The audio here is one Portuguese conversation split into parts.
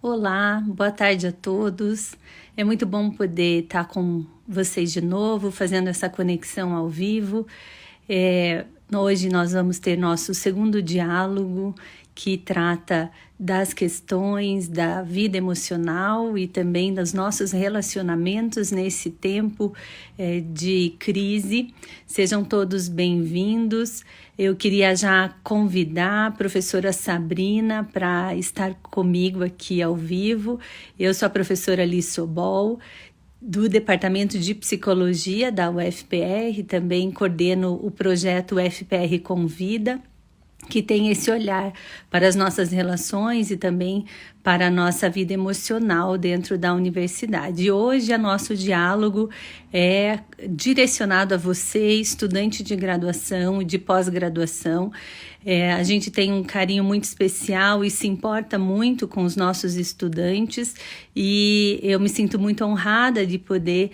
Olá, boa tarde a todos. É muito bom poder estar com vocês de novo, fazendo essa conexão ao vivo. Hoje nós vamos ter nosso segundo diálogo, que trata das questões da vida emocional e também dos nossos relacionamentos nesse tempo de crise. Sejam todos bem-vindos. Eu queria já convidar a professora Sabrina para estar comigo aqui ao vivo. Eu sou a professora Liz Sobol, do Departamento de Psicologia da UFPR, também coordeno o projeto UFPR Convida, que tem esse olhar para as nossas relações e também para a nossa vida emocional dentro da universidade. E hoje o nosso diálogo é direcionado a você, estudante de graduação e de pós-graduação. A gente tem um carinho muito especial e se importa muito com os nossos estudantes, e eu me sinto muito honrada de poder,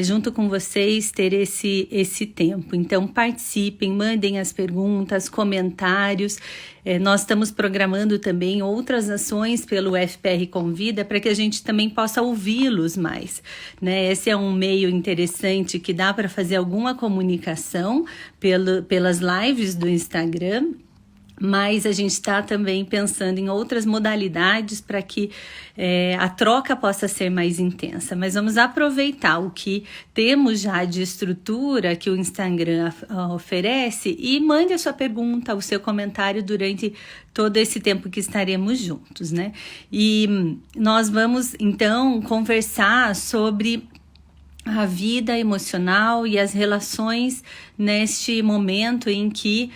junto com vocês, ter esse tempo. Então participem, mandem as perguntas, comentários. Nós estamos programando também outras ações pelo UFPR Convida para que a gente também possa ouvi-los mais, né? Esse é um meio interessante que dá para fazer alguma comunicação pelas lives do Instagram, mas a gente está também pensando em outras modalidades para que a troca possa ser mais intensa. Mas vamos aproveitar o que temos já de estrutura que o Instagram oferece e mande a sua pergunta, o seu comentário durante todo esse tempo que estaremos juntos, né? E nós vamos, então, conversar sobre a vida emocional e as relações neste momento em que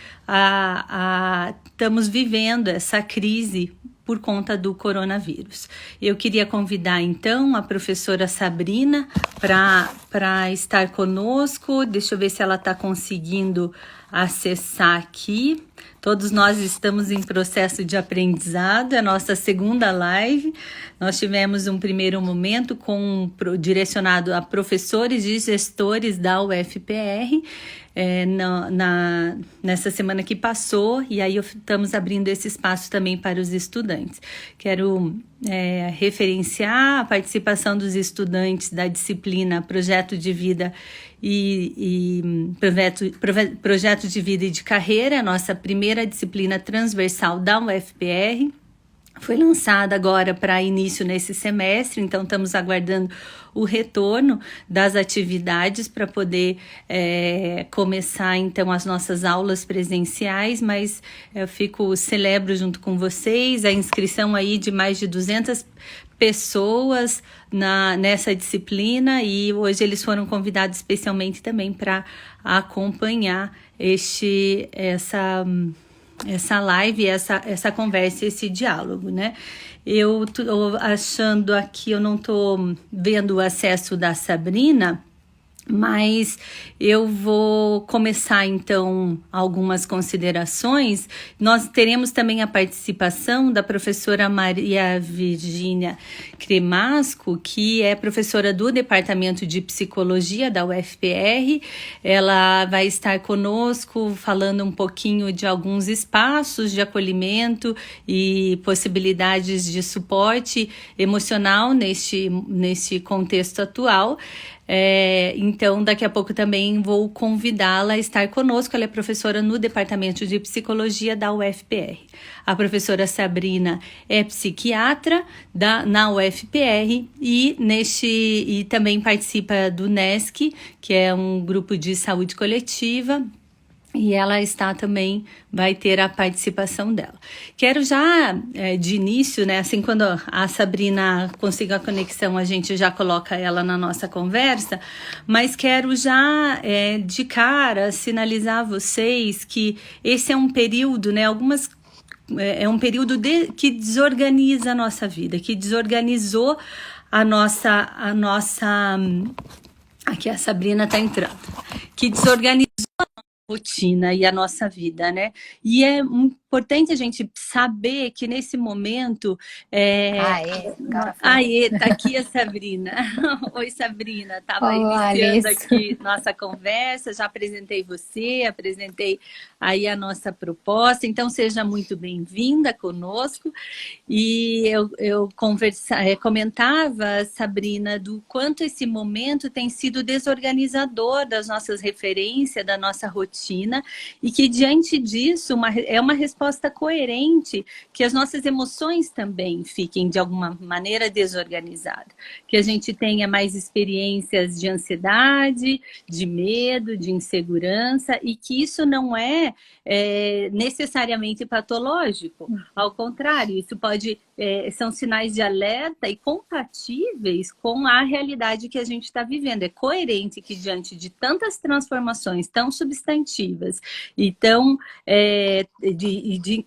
estamos vivendo essa crise por conta do coronavírus. Eu queria convidar então a professora Sabrina para estar conosco. Deixa eu ver se ela está conseguindo acessar aqui. Todos nós estamos em processo de aprendizado, é a nossa segunda live. Nós tivemos um primeiro momento direcionado a professores e gestores da UFPR nessa semana que passou, e aí estamos abrindo esse espaço também para os estudantes. Quero referenciar a participação dos estudantes da disciplina Projeto de Vida Projeto de Vida e de Carreira, a nossa primeira disciplina transversal da UFPR. Foi lançada agora para início nesse semestre, então estamos aguardando o retorno das atividades para poder começar então as nossas aulas presenciais, mas eu celebro junto com vocês a inscrição aí de mais de 200 pessoas nessa disciplina, e hoje eles foram convidados especialmente também para acompanhar essa live, essa conversa, esse diálogo, né? Eu tô achando aqui, eu não tô vendo o acesso da Sabrina, mas eu vou começar então algumas considerações. Nós teremos também a participação da professora Maria Virgínia Cremasco, que é professora do Departamento de Psicologia da UFPR. Ela vai estar conosco falando um pouquinho de alguns espaços de acolhimento e possibilidades de suporte emocional neste contexto atual. Então, daqui a pouco também vou convidá-la a estar conosco. Ela é professora no Departamento de Psicologia da UFPR. A professora Sabrina é psiquiatra na UFPR e também participa do NESC, que é um grupo de saúde coletiva, e ela vai ter a participação dela. Quero já, de início, né, assim, quando a Sabrina consiga a conexão, a gente já coloca ela na nossa conversa, mas quero já, de cara, sinalizar a vocês que esse é um período, né, é um período que desorganiza a nossa vida, que desorganizou a nossa aqui a Sabrina está entrando, que desorganizou rotina e a nossa vida, né? E é importante a gente saber que nesse momento Agora foi. Aê, tá aqui a Sabrina. Oi, Sabrina. Estava Olá, iniciando Alice. aqui nossa conversa, já apresentei você, apresentei aí a nossa proposta, então seja muito bem-vinda conosco. E comentava, Sabrina, do quanto esse momento tem sido desorganizador das nossas referências, da nossa rotina, e que diante disso é uma resposta coerente que as nossas emoções também fiquem de alguma maneira desorganizadas, que a gente tenha mais experiências de ansiedade, de medo, de insegurança, e que isso não é necessariamente patológico. Ao contrário, isso são sinais de alerta e compatíveis com a realidade que a gente está vivendo. É coerente que diante de tantas transformações tão substantivas e tão de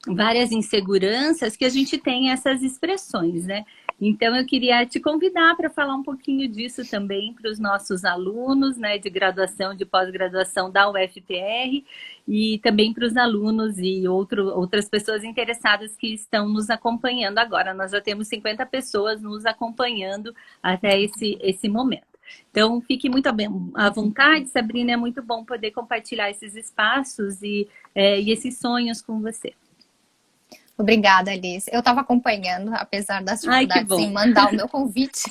várias inseguranças que a gente tem essas expressões, né? Então, eu queria te convidar para falar um pouquinho disso também para os nossos alunos, né, de graduação, de pós-graduação da UFPR e também para os alunos e outras pessoas interessadas que estão nos acompanhando agora. Nós já temos 50 pessoas nos acompanhando até esse momento. Então, fique muito à vontade, Sabrina, é muito bom poder compartilhar esses espaços e esses sonhos com você. Obrigada, Alice. Eu estava acompanhando, apesar das Ai, que dificuldades em bom. mandar o meu convite.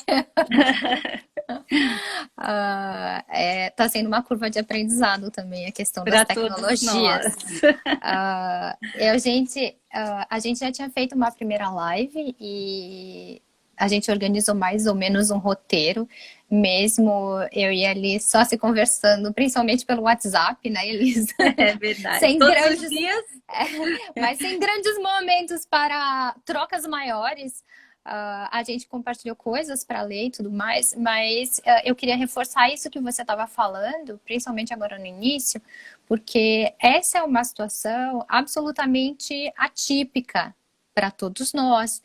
Tá sendo uma curva de aprendizado também a questão das Para todos tecnologias. nós. A gente já tinha feito uma primeira live e a gente organizou mais ou menos um roteiro, mesmo eu e a Elis só se conversando, principalmente pelo WhatsApp, né, Elis? É verdade. Sem Todos grandes, os dias. mas sem grandes momentos para trocas maiores. A gente compartilhou coisas para ler e tudo mais, mas eu queria reforçar isso que você estava falando, principalmente agora no início, porque essa é uma situação absolutamente atípica para todos nós.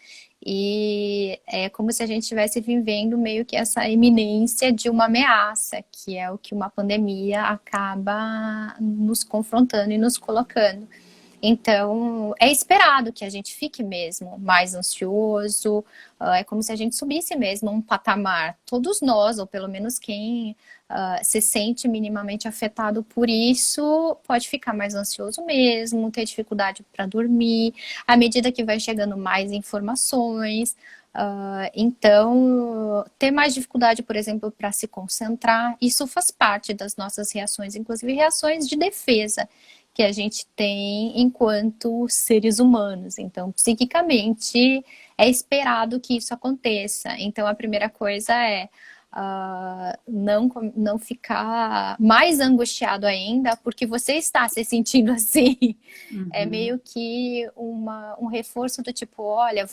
E é como se a gente estivesse vivendo meio que essa iminência de uma ameaça, que é o que uma pandemia acaba nos confrontando e nos colocando. Então, é esperado que a gente fique mesmo mais ansioso, é como se a gente subisse mesmo um patamar. Todos nós, ou pelo menos quem se sente minimamente afetado por isso, pode ficar mais ansioso mesmo, ter dificuldade para dormir, à medida que vai chegando mais informações. Então, ter mais dificuldade, por exemplo, para se concentrar, isso faz parte das nossas reações, inclusive reações de defesa que a gente tem enquanto seres humanos. Então, psiquicamente, é esperado que isso aconteça. Então, a primeira coisa é não ficar mais angustiado ainda, porque você está se sentindo assim. Uhum. É meio que um reforço do tipo, olha,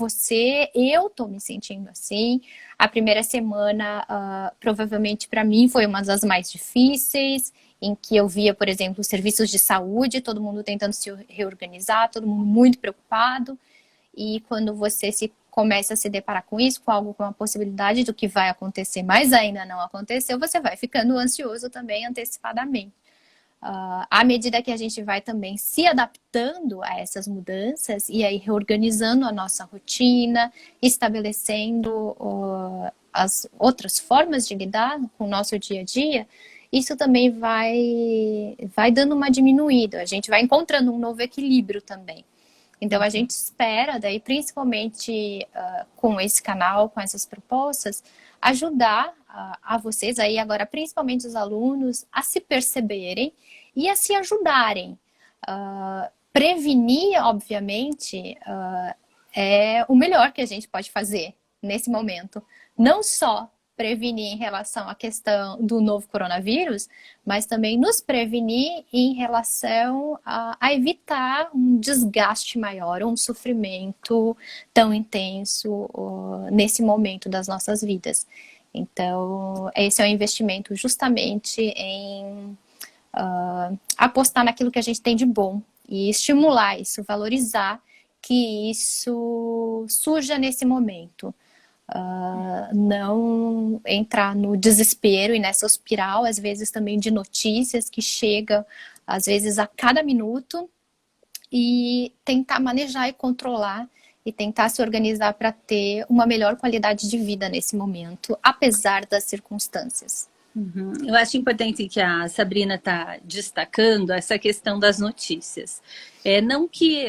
eu tô me sentindo assim. A primeira semana, provavelmente para mim, foi uma das mais difíceis, em que eu via, por exemplo, os serviços de saúde, todo mundo tentando se reorganizar, todo mundo muito preocupado. E quando você começa a se deparar com isso, com algo, com a possibilidade do que vai acontecer, mas ainda não aconteceu, você vai ficando ansioso também antecipadamente. À medida que a gente vai também se adaptando a essas mudanças e aí reorganizando a nossa rotina, estabelecendo as outras formas de lidar com o nosso dia a dia, isso também vai dando uma diminuída, a gente vai encontrando um novo equilíbrio também. Então, a gente espera, daí, principalmente com esse canal, com essas propostas, ajudar a vocês aí agora, principalmente os alunos, a se perceberem e a se ajudarem. Prevenir, obviamente, é o melhor que a gente pode fazer nesse momento. Não só prevenir em relação à questão do novo coronavírus, mas também nos prevenir em relação a evitar um desgaste maior, um sofrimento tão intenso nesse momento das nossas vidas. Então, esse é um investimento justamente em apostar naquilo que a gente tem de bom e estimular isso, valorizar que isso surja nesse momento. Não entrar no desespero e nessa espiral, às vezes também de notícias que chegam às vezes a cada minuto, e tentar manejar e controlar e tentar se organizar para ter uma melhor qualidade de vida nesse momento, apesar das circunstâncias. Uhum. Eu acho importante que a Sabrina está destacando essa questão das notícias. Não que,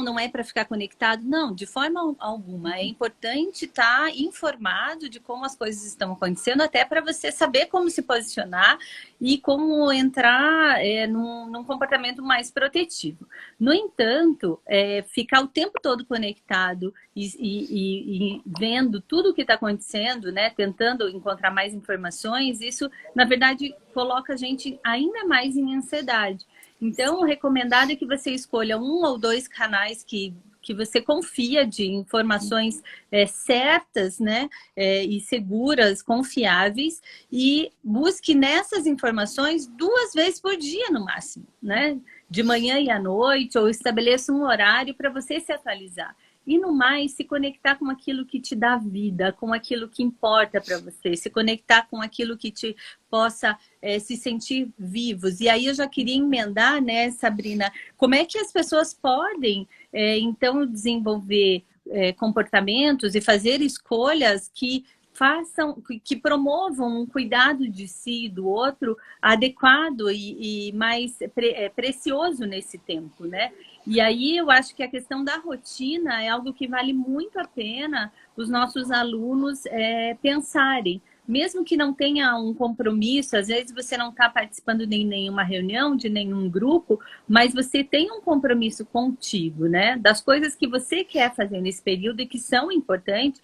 não é para ficar conectado, não, de forma alguma. É importante estar informado de como as coisas estão acontecendo, até para você saber como se posicionar e como entrar num comportamento mais protetivo. No entanto, ficar o tempo todo conectado e vendo tudo o que está acontecendo, né, tentando encontrar mais informações, isso, na verdade, coloca a gente ainda mais em ansiedade. Então, o recomendado é que você escolha 1 ou 2 canais que você confia de informações certas, né, e seguras, confiáveis, e busque nessas informações 2 vezes por dia, no máximo, né? De manhã e à noite, ou estabeleça um horário para você se atualizar. E no mais, se conectar com aquilo que te dá vida, com aquilo que importa para você, se conectar com aquilo que te possa se sentir vivos. E aí eu já queria emendar, né, Sabrina, como é que as pessoas podem, então, desenvolver comportamentos e fazer escolhas que que promovam um cuidado de si, do outro, adequado e mais precioso nesse tempo, né? E aí eu acho que a questão da rotina é algo que vale muito a pena os nossos alunos pensarem. Mesmo que não tenha um compromisso, às vezes você não está participando de nenhuma reunião, de nenhum grupo, mas você tem um compromisso contigo, né? Das coisas que você quer fazer nesse período e que são importantes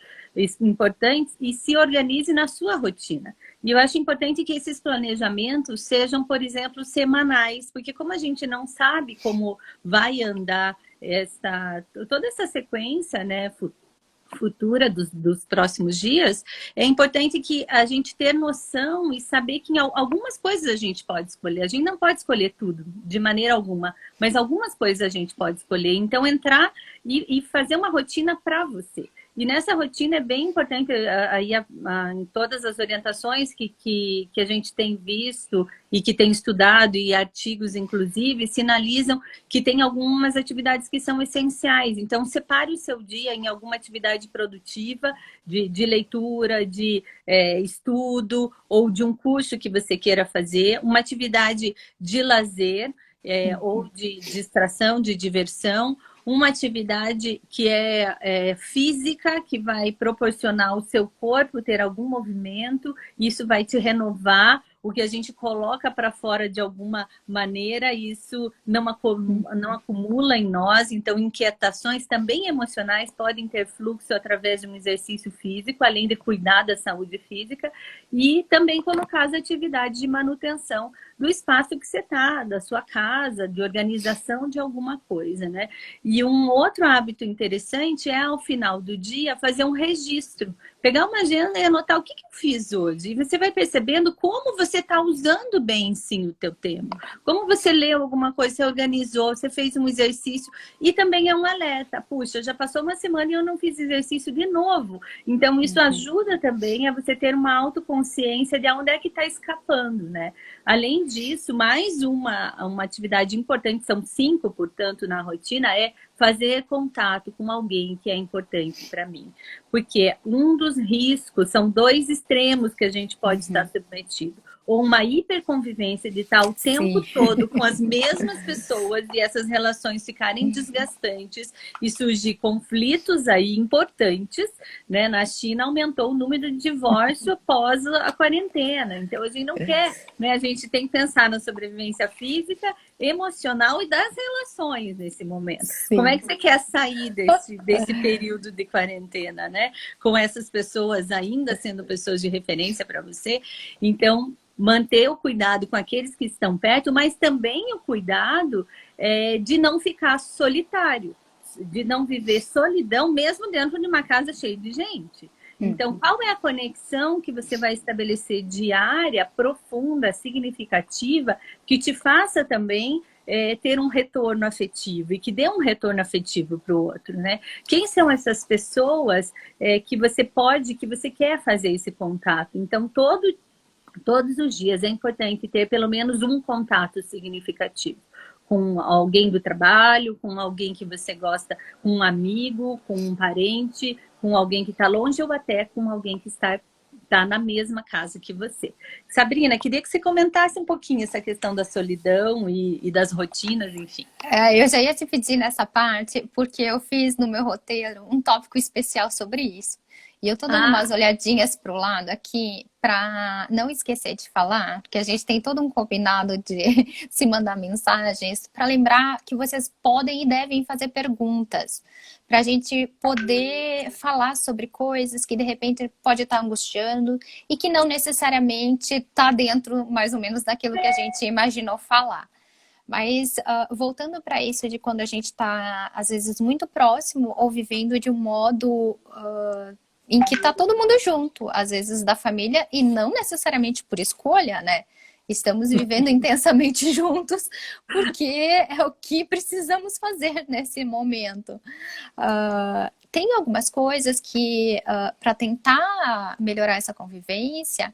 e se organize na sua rotina. E eu acho importante que esses planejamentos sejam, por exemplo, semanais, porque como a gente não sabe como vai andar toda essa sequência, né, futura dos próximos dias, é importante que a gente ter noção e saber que algumas coisas a gente pode escolher. A gente não pode escolher tudo, de maneira alguma, mas algumas coisas a gente pode escolher. Então, entrar e fazer uma rotina para você. E nessa rotina é bem importante, aí em todas as orientações que a gente tem visto e que tem estudado, e artigos, inclusive, sinalizam que tem algumas atividades que são essenciais. Então, separe o seu dia em alguma atividade produtiva, de leitura, de estudo, ou de um curso que você queira fazer, uma atividade de lazer, ou de distração, de diversão, uma atividade que é física, que vai proporcionar ao seu corpo ter algum movimento, isso vai te renovar. O que a gente coloca para fora de alguma maneira, isso não acumula em nós. Então, inquietações também emocionais podem ter fluxo através de um exercício físico, além de cuidar da saúde física, e também colocar as atividades de manutenção do espaço que você está, da sua casa, de organização de alguma coisa, né? E um outro hábito interessante é, ao final do dia, fazer um registro. Pegar uma agenda e anotar o que eu fiz hoje. E você vai percebendo como você está usando bem, sim, o teu tempo. Como você leu alguma coisa, você organizou, você fez um exercício. E também é um alerta. Puxa, já passou uma semana e eu não fiz exercício de novo. Então, isso ajuda também a você ter uma autoconsciência de onde é que está escapando, né? Além disso, mais uma atividade importante, são 5, portanto, na rotina, é fazer contato com alguém que é importante para mim. Porque um dos riscos, são 2 extremos que a gente pode estar submetido. Ou uma hiperconvivência de estar o tempo todo com as mesmas pessoas e essas relações ficarem desgastantes e surgir conflitos aí importantes, né? Na China aumentou o número de divórcio após a quarentena. Então a gente não quer, né? A gente tem que pensar na sobrevivência física, emocional e das relações nesse momento. Sim. Como é que você quer sair desse período de quarentena, né? Com essas pessoas ainda sendo pessoas de referência para você. Então, manter o cuidado com aqueles que estão perto, mas também o cuidado de não ficar solitário, de não viver solidão, mesmo dentro de uma casa cheia de gente. Então, qual é a conexão que você vai estabelecer diária, profunda, significativa, que te faça também ter um retorno afetivo e que dê um retorno afetivo para o outro, né? Quem são essas pessoas que você quer fazer esse contato? Então, Todos os dias é importante ter pelo menos um contato significativo com alguém do trabalho, com alguém que você gosta, com um amigo, com um parente, com alguém que está longe ou até com alguém que está na mesma casa que você. Sabrina, queria que você comentasse um pouquinho essa questão da solidão e das rotinas, enfim. Eu já ia te pedir nessa parte, porque eu fiz no meu roteiro um tópico especial sobre isso. E eu tô dando umas olhadinhas pro lado aqui para não esquecer de falar, porque a gente tem todo um combinado de se mandar mensagens para lembrar que vocês podem e devem fazer perguntas, para a gente poder falar sobre coisas que de repente pode estar angustiando e que não necessariamente está dentro mais ou menos daquilo que a gente imaginou falar. Mas voltando para isso de quando a gente está, às vezes, muito próximo ou vivendo de um modo em que está todo mundo junto, às vezes da família, e não necessariamente por escolha, né? Estamos vivendo intensamente juntos porque é o que precisamos fazer nesse momento. Tem algumas coisas que, para tentar melhorar essa convivência,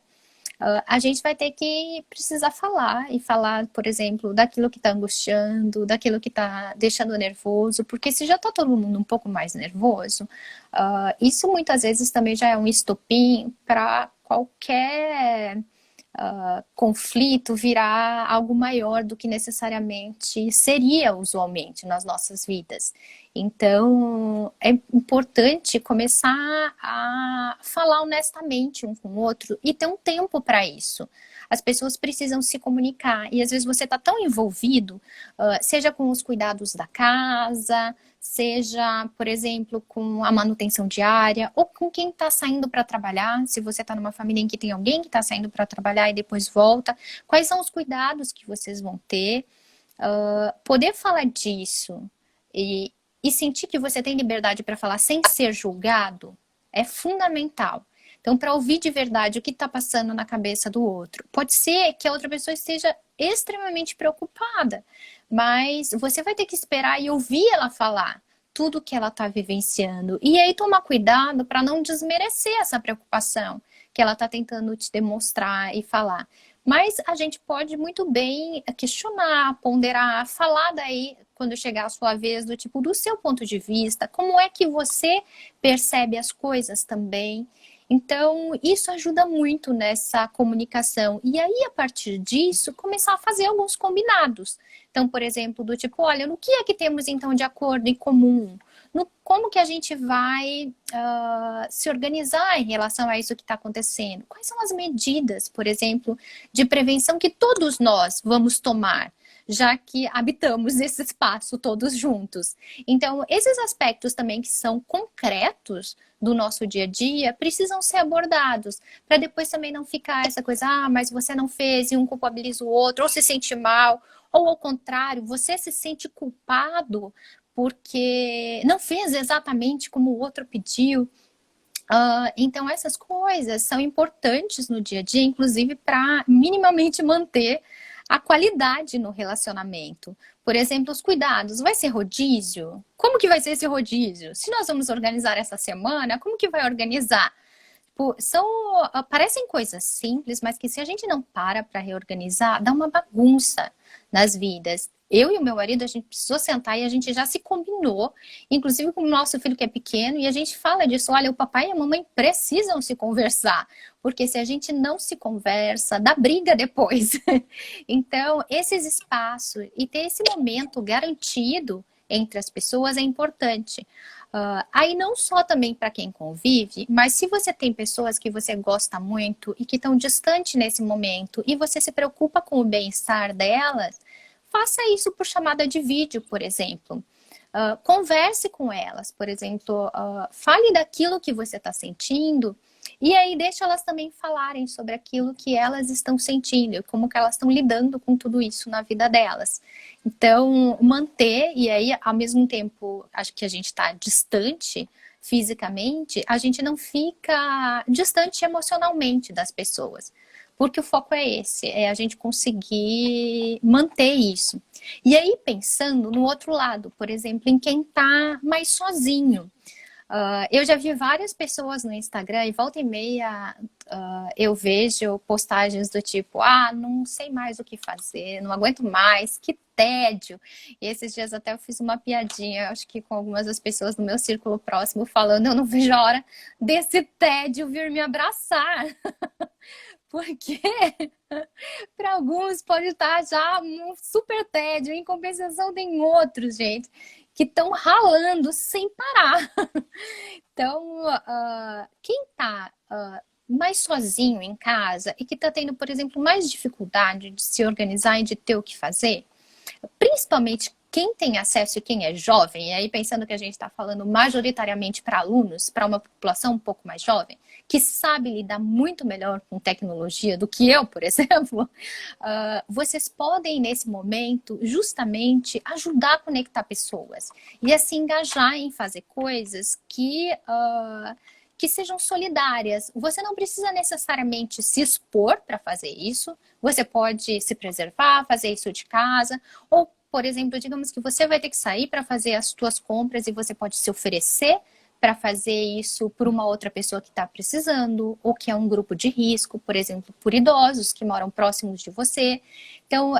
a gente vai ter que precisar falar, e falar, por exemplo, daquilo que está angustiando, daquilo que está deixando nervoso, porque se já está todo mundo um pouco mais nervoso, isso muitas vezes também já é um estopim para qualquer conflito virar algo maior do que necessariamente seria usualmente nas nossas vidas. Então, é importante começar a falar honestamente um com o outro e ter um tempo para isso. As pessoas precisam se comunicar e às vezes você está tão envolvido, seja com os cuidados da casa, seja, por exemplo, com a manutenção diária ou com quem está saindo para trabalhar. Se você está numa família em que tem alguém que está saindo para trabalhar e depois volta, quais são os cuidados que vocês vão ter? Poder falar disso e sentir que você tem liberdade para falar sem ser julgado é fundamental. Então, para ouvir de verdade o que está passando na cabeça do outro. Pode ser que a outra pessoa esteja extremamente preocupada, mas você vai ter que esperar e ouvir ela falar tudo que ela está vivenciando. E aí tomar cuidado para não desmerecer essa preocupação que ela está tentando te demonstrar e falar. Mas a gente pode muito bem questionar, ponderar, falar daí quando chegar a sua vez do tipo, do seu ponto de vista, como é que você percebe as coisas também. Então, isso ajuda muito nessa comunicação. E aí, a partir disso, começar a fazer alguns combinados. Então, por exemplo, do tipo, olha, no que é que temos então de acordo em comum? Como que a gente vai se organizar em relação a isso que está acontecendo? Quais são as medidas, por exemplo, de prevenção que todos nós vamos tomar, já que habitamos esse espaço todos juntos? Então, esses aspectos também que são concretos do nosso dia a dia precisam ser abordados, para depois também não ficar essa coisa, mas você não fez e um culpabiliza o outro, ou se sente mal, ou ao contrário, você se sente culpado porque não fez exatamente como o outro pediu. Então, essas coisas são importantes no dia a dia, inclusive para minimamente manter a qualidade no relacionamento. Por exemplo, os cuidados. Vai ser rodízio? Como que vai ser esse rodízio? Se nós vamos organizar essa semana, como que vai organizar? Parecem coisas simples, mas que se a gente não para reorganizar, dá uma bagunça nas vidas. Eu e o meu marido, a gente precisou sentar e a gente já se combinou, inclusive com o nosso filho que é pequeno, e a gente fala disso, olha, o papai e a mamãe precisam se conversar, porque se a gente não se conversa, dá briga depois. Então, esses espaços e ter esse momento garantido entre as pessoas é importante. Aí não só também para quem convive, mas se você tem pessoas que você gosta muito e que estão distantes nesse momento e você se preocupa com o bem-estar delas, faça isso por chamada de vídeo, por exemplo. Converse com elas, por exemplo, fale daquilo que você está sentindo e aí deixa elas também falarem sobre aquilo que elas estão sentindo, como que elas estão lidando com tudo isso na vida delas. Então, manter, e aí ao mesmo tempo, acho que a gente está distante fisicamente, a gente não fica distante emocionalmente das pessoas. Porque o foco é esse, é a gente conseguir manter isso. E aí, pensando no outro lado, por exemplo, em quem está mais sozinho. Eu já vi várias pessoas no Instagram e volta e meia eu vejo postagens do tipo, não sei mais o que fazer, não aguento mais, que tédio. E esses dias até eu fiz uma piadinha, acho que com algumas das pessoas no meu círculo próximo, falando, eu não vejo a hora desse tédio vir me abraçar. Porque para alguns pode estar já um super tédio, em compensação tem outros, gente, que estão ralando sem parar. Então, quem está mais sozinho em casa e que está tendo, por exemplo, mais dificuldade de se organizar e de ter o que fazer, principalmente quem tem acesso e quem é jovem, e aí pensando que a gente está falando majoritariamente para alunos, para uma população um pouco mais jovem, que sabe lidar muito melhor com tecnologia do que eu, por exemplo, vocês podem, nesse momento, justamente ajudar a conectar pessoas e assim engajar em fazer coisas que sejam solidárias. Você não precisa necessariamente se expor para fazer isso, você pode se preservar, fazer isso de casa, ou, por exemplo, digamos que você vai ter que sair para fazer as suas compras e você pode se oferecer para fazer isso por uma outra pessoa que está precisando, ou que é um grupo de risco, por exemplo, por idosos que moram próximos de você. Então,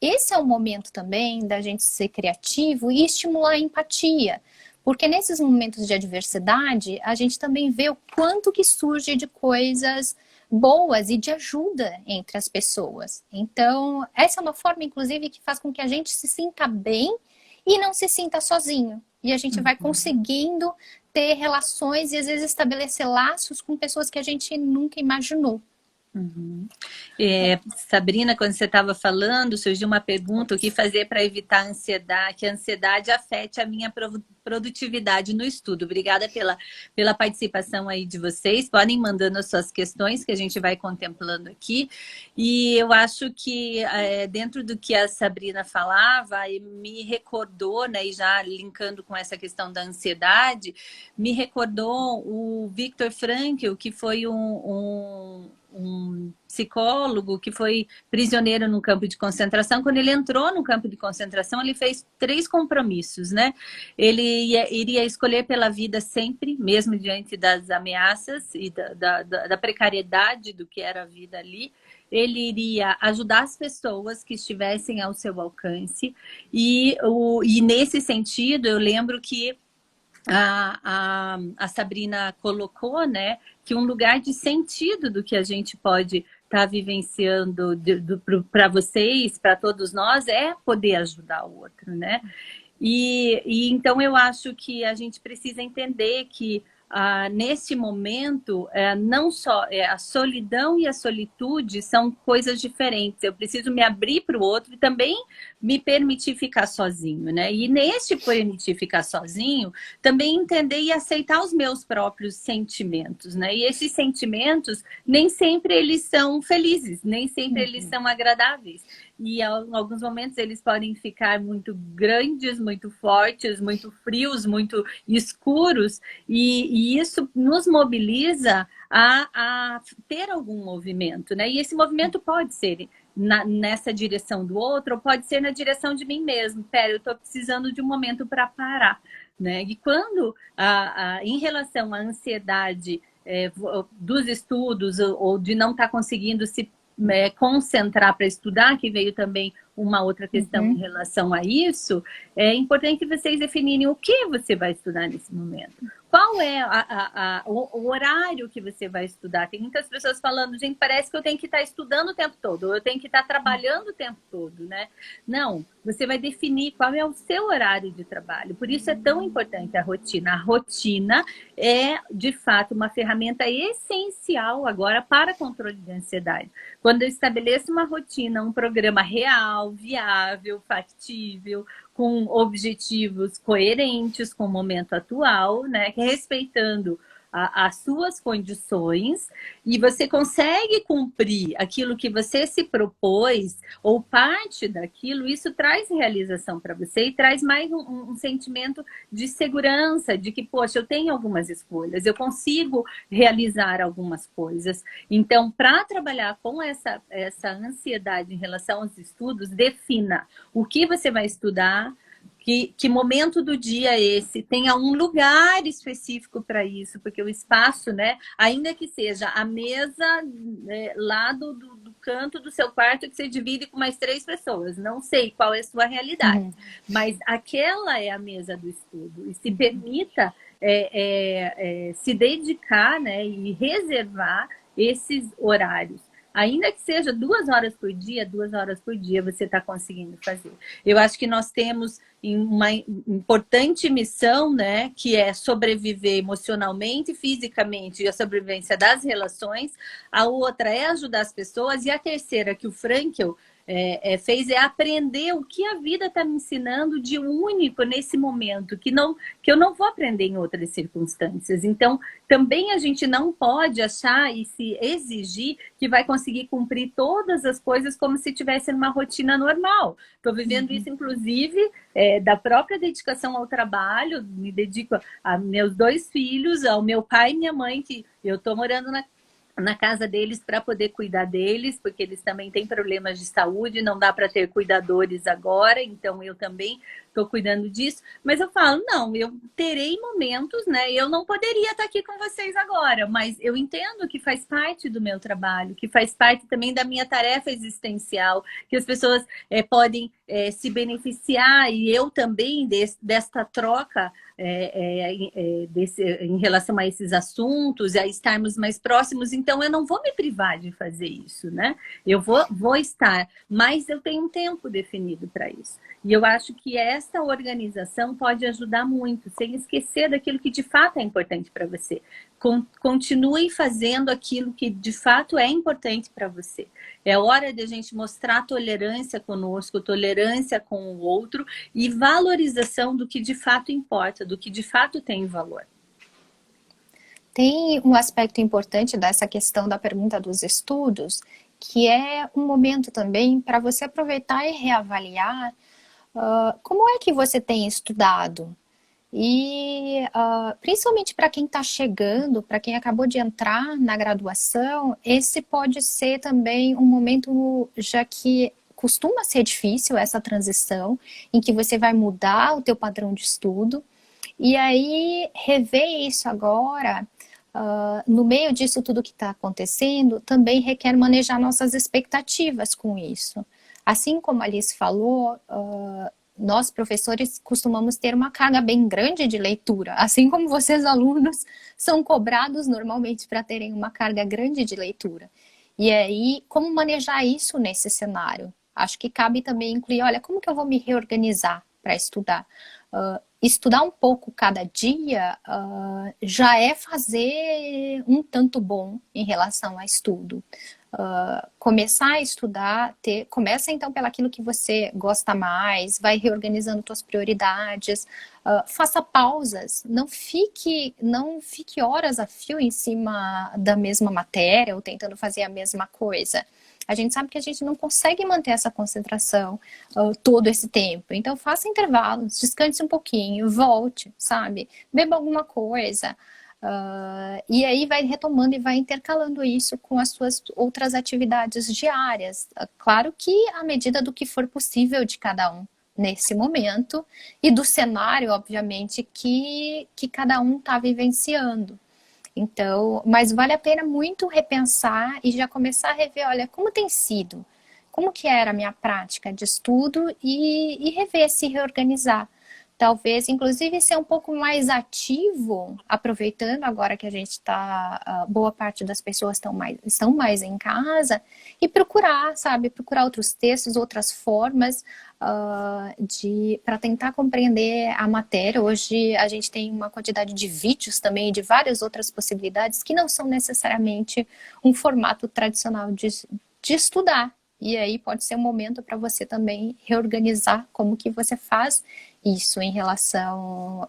esse é o momento também da gente ser criativo e estimular a empatia. Porque nesses momentos de adversidade, a gente também vê o quanto que surge de coisas boas e de ajuda entre as pessoas. Então, essa é uma forma, inclusive, que faz com que a gente se sinta bem e não se sinta sozinho. E a gente vai conseguindo ter relações e, às vezes, estabelecer laços com pessoas que a gente nunca imaginou. Sabrina, quando você estava falando, surgiu uma pergunta: o que fazer para evitar a ansiedade, que a ansiedade afete a minha produtividade no estudo? Obrigada pela participação aí de vocês. Podem ir mandando as suas questões que a gente vai contemplando aqui. E eu acho que dentro do que a Sabrina falava, me recordou, né, e já linkando com essa questão da ansiedade, me recordou o Viktor Frankl, que foi um psicólogo que foi prisioneiro num campo de concentração. Quando ele entrou no campo de concentração, ele fez 3 compromissos, né? Ele iria escolher pela vida sempre, mesmo diante das ameaças e da precariedade do que era a vida ali. Ele iria ajudar as pessoas que estivessem ao seu alcance. E nesse sentido, eu lembro que a Sabrina colocou, né, que um lugar de sentido do que a gente pode estar vivenciando para vocês, para todos nós, é poder ajudar o outro, né? E então eu acho que a gente precisa entender que nesse momento, não só a solidão e a solitude são coisas diferentes. Eu preciso me abrir para o outro e também me permitir ficar sozinho, né? E neste permitir ficar sozinho, também entender e aceitar os meus próprios sentimentos, né? E esses sentimentos, nem sempre eles são felizes, nem sempre eles são agradáveis. E em alguns momentos eles podem ficar muito grandes, muito fortes, muito frios, muito escuros, e isso nos mobiliza a ter algum movimento, né? E esse movimento pode ser nessa direção do outro, ou pode ser na direção de mim mesmo. Pera, eu estou precisando de um momento para parar, né? E quando, em relação à ansiedade dos estudos, ou de não estar conseguindo se concentrar para estudar, que veio também uma outra questão em relação a isso, é importante vocês definirem o que você vai estudar nesse momento. Qual é o horário que você vai estudar? Tem muitas pessoas falando, gente, parece que eu tenho que estar estudando o tempo todo, ou eu tenho que estar trabalhando o tempo todo, né? Não, você vai definir qual é o seu horário de trabalho. Por isso é tão importante a rotina. A rotina é, de fato, uma ferramenta essencial agora para controle de ansiedade. Quando eu estabeleço uma rotina, um programa real, viável, factível, com objetivos coerentes com o momento atual, né, respeitando as suas condições, e você consegue cumprir aquilo que você se propôs, ou parte daquilo, isso traz realização para você e traz mais um sentimento de segurança, de que, poxa, eu tenho algumas escolhas, eu consigo realizar algumas coisas. Então, para trabalhar com essa ansiedade em relação aos estudos, defina o que você vai estudar, que momento do dia é esse, tenha um lugar específico para isso, porque o espaço, né, ainda que seja a mesa, né, lá do canto do seu quarto que você divide com mais 3 pessoas, não sei qual é a sua realidade, mas aquela é a mesa do estudo, e se permita se dedicar, né, e reservar esses horários. Ainda que seja 2 horas por dia você está conseguindo fazer. Eu acho que nós temos uma importante missão, né, que é sobreviver emocionalmente, fisicamente, e a sobrevivência das relações. A outra é ajudar as pessoas. E a terceira, que o Frankl fez, é aprender o que a vida está me ensinando de único nesse momento, que eu não vou aprender em outras circunstâncias. Então, também a gente não pode achar e se exigir que vai conseguir cumprir todas as coisas como se tivesse numa rotina normal. Estou vivendo isso, inclusive, da própria dedicação ao trabalho, me dedico a meus 2 filhos, ao meu pai e minha mãe, que eu estou morando na casa deles para poder cuidar deles, porque eles também têm problemas de saúde, não dá para ter cuidadores agora, então eu também estou cuidando disso, mas eu falo, não, eu terei momentos, né, eu não poderia estar aqui com vocês agora, mas eu entendo que faz parte do meu trabalho, que faz parte também da minha tarefa existencial, que as pessoas podem se beneficiar, e eu também desta troca em relação a esses assuntos, a estarmos mais próximos, então eu não vou me privar de fazer isso, né? Eu vou estar, mas eu tenho um tempo definido para isso. E eu acho que essa organização pode ajudar muito, sem esquecer daquilo que de fato é importante para você. Continue fazendo aquilo que de fato é importante para você. É hora de a gente mostrar tolerância conosco, tolerância com o outro e valorização do que de fato importa, do que de fato tem valor. Tem um aspecto importante dessa questão da pergunta dos estudos, que é um momento também para você aproveitar e reavaliar como é que você tem estudado. E principalmente para quem está chegando, para quem acabou de entrar na graduação, esse pode ser também um momento, já que costuma ser difícil essa transição, em que você vai mudar o teu padrão de estudo, e aí rever isso agora, no meio disso tudo que está acontecendo, também requer manejar nossas expectativas com isso. Assim como a Alice falou, nós professores costumamos ter uma carga bem grande de leitura, assim como vocês alunos são cobrados normalmente para terem uma carga grande de leitura. E aí, como manejar isso nesse cenário? Acho que cabe também incluir, olha, como que eu vou me reorganizar para estudar? Estudar um pouco cada dia já é fazer um tanto bom em relação a estudo. Começar a estudar, começa então pelaquilo que você gosta mais, vai reorganizando suas prioridades, faça pausas, não fique horas a fio em cima da mesma matéria ou tentando fazer a mesma coisa. A gente sabe que a gente não consegue manter essa concentração todo esse tempo. Então, faça intervalos, descanse um pouquinho, volte, sabe? Beba alguma coisa. E aí vai retomando e vai intercalando isso com as suas outras atividades diárias. Claro que à medida do que for possível de cada um nesse momento e do cenário, obviamente, que cada um está vivenciando. Então, mas vale a pena muito repensar e já começar a rever, olha, como tem sido? Como que era a minha prática de estudo e rever, se reorganizar. Talvez, inclusive, ser um pouco mais ativo, aproveitando agora que a gente está, boa parte das pessoas estão mais em casa, e procurar, sabe, procurar outros textos, outras formas para tentar compreender a matéria. Hoje a gente tem uma quantidade de vídeos também, de várias outras possibilidades, que não são necessariamente um formato tradicional de estudar. E aí pode ser um momento para você também reorganizar como que você faz isso em relação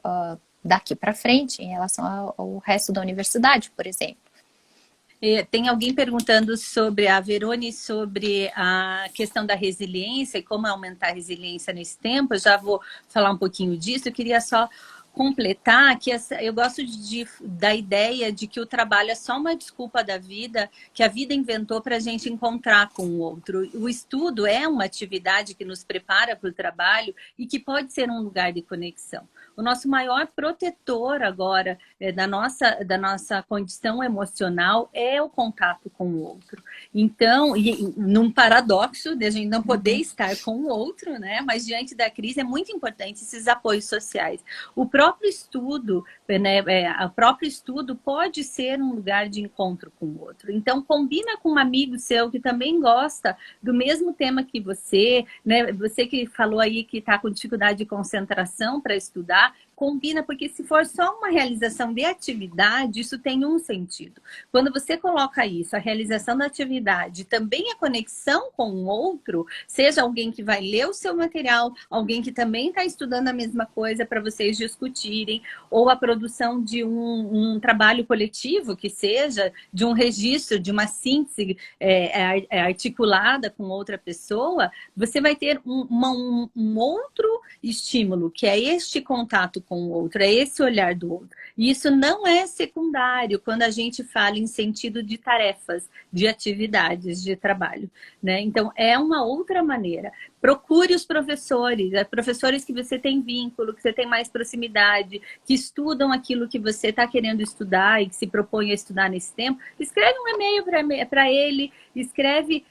daqui para frente, em relação ao resto da universidade, por exemplo. Tem alguém perguntando sobre a Verone, sobre a questão da resiliência e como aumentar a resiliência nesse tempo. Eu já vou falar um pouquinho disso. Eu queria só completar que eu gosto da ideia de que o trabalho é só uma desculpa da vida, que a vida inventou para a gente encontrar com o outro. O estudo é uma atividade que nos prepara para o trabalho e que pode ser um lugar de conexão. O nosso maior protetor agora da nossa condição emocional é o contato com o outro. Então, num paradoxo de a gente não poder estar com o outro, né? Mas diante da crise é muito importante esses apoios sociais. O próprio estudo, né, o próprio estudo pode ser um lugar de encontro com o outro. Então, combina com um amigo seu que também gosta do mesmo tema que você, né? Você que falou aí que está com dificuldade de concentração para estudar, combina, porque se for só uma realização de atividade, isso tem um sentido. Quando você coloca isso, a realização da atividade, também a conexão com o outro, seja alguém que vai ler o seu material, alguém que também está estudando a mesma coisa para vocês discutirem, ou a produção de um trabalho coletivo, que seja, de um registro, de uma síntese articulada com outra pessoa, você vai ter um outro estímulo, que é este contato com o outro, é esse olhar do outro. E isso não é secundário quando a gente fala em sentido de tarefas, de atividades, de trabalho, né? Então, é uma outra maneira. Procure os professores, professores que você tem vínculo, que você tem mais proximidade, que estudam aquilo que você está querendo estudar e que se propõe a estudar nesse tempo. Escreve um e-mail para ele, escreve,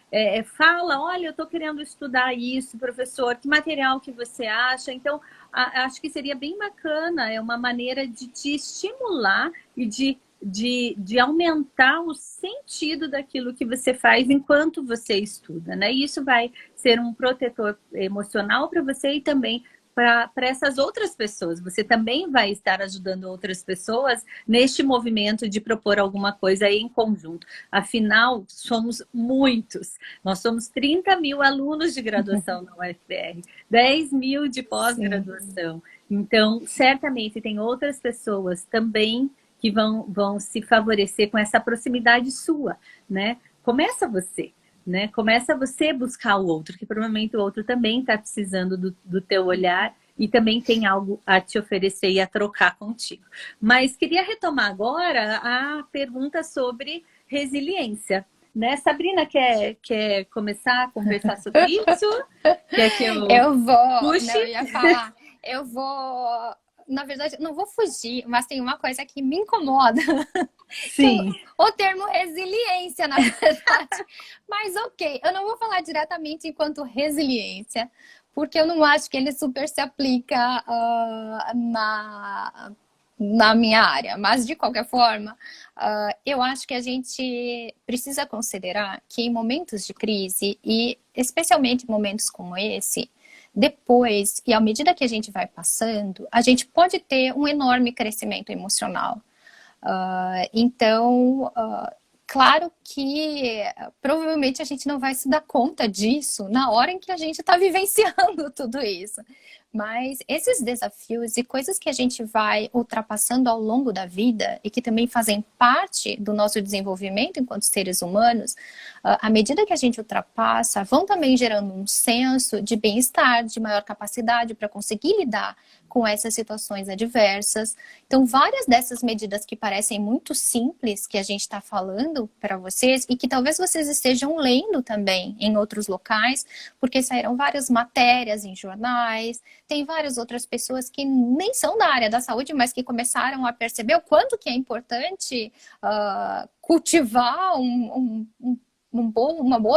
fala, olha, eu estou querendo estudar isso, professor, que material que você acha? Então, acho que seria bem bacana, é uma maneira de te estimular e de aumentar o sentido daquilo que você faz enquanto você estuda, né? E isso vai ser um protetor emocional para você e também para essas outras pessoas. Você também vai estar ajudando outras pessoas neste movimento de propor alguma coisa aí em conjunto. Afinal, somos muitos. Nós somos 30 mil alunos de graduação na UFR, 10 mil de pós-graduação. Então, certamente tem outras pessoas também que vão se favorecer com essa proximidade sua, né? Começa você. Né? Começa você buscar o outro, que provavelmente o outro também está precisando do teu olhar e também tem algo a te oferecer e a trocar contigo. Mas queria retomar agora a pergunta sobre resiliência. Né? Sabrina, quer começar a conversar sobre isso? Quer que eu vou, puxe? não, eu ia falar, eu vou, na verdade, não vou fugir, mas tem uma coisa que me incomoda. Sim. O termo resiliência, na verdade. Mas ok, eu não vou falar diretamente enquanto resiliência, porque eu não acho que ele super se aplica na minha área. Mas, de qualquer forma, eu acho que a gente precisa considerar que em momentos de crise, e especialmente momentos como esse, depois, e à medida que a gente vai passando, a gente pode ter um enorme crescimento emocional. Então, claro que provavelmente a gente não vai se dar conta disso na hora em que a gente está vivenciando tudo isso. Mas esses desafios e coisas que a gente vai ultrapassando ao longo da vida e que também fazem parte do nosso desenvolvimento enquanto seres humanos, à medida que a gente ultrapassa, vão também gerando um senso de bem-estar, de maior capacidade para conseguir lidar com essas situações adversas. Então, várias dessas medidas que parecem muito simples que a gente está falando para vocês e que talvez vocês estejam lendo também em outros locais, porque saíram várias matérias em jornais, tem várias outras pessoas que nem são da área da saúde, mas que começaram a perceber o quanto que é importante cultivar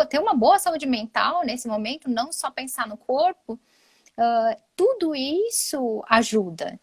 ter uma boa saúde mental nesse momento, não só pensar no corpo. Tudo isso ajuda.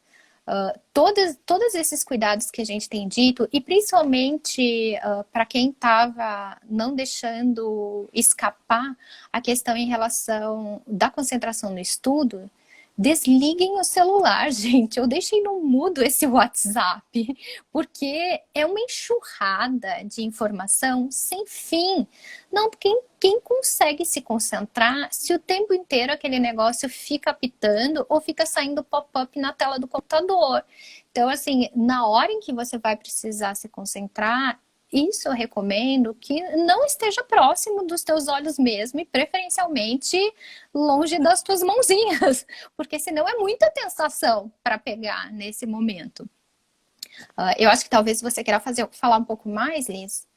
Todos esses cuidados que a gente tem dito, e principalmente para quem estava não deixando escapar a questão em relação da concentração no estudo, desliguem o celular, gente. Eu deixei no mudo esse WhatsApp, porque é uma enxurrada de informação sem fim. Não, quem consegue se concentrar se o tempo inteiro aquele negócio fica apitando ou fica saindo pop-up na tela do computador? Então, assim, na hora em que você vai precisar se concentrar, isso eu recomendo que não esteja próximo dos teus olhos mesmo e preferencialmente longe das tuas mãozinhas, porque senão é muita tentação para pegar nesse momento. Eu acho que talvez você queira falar um pouco mais, Liz.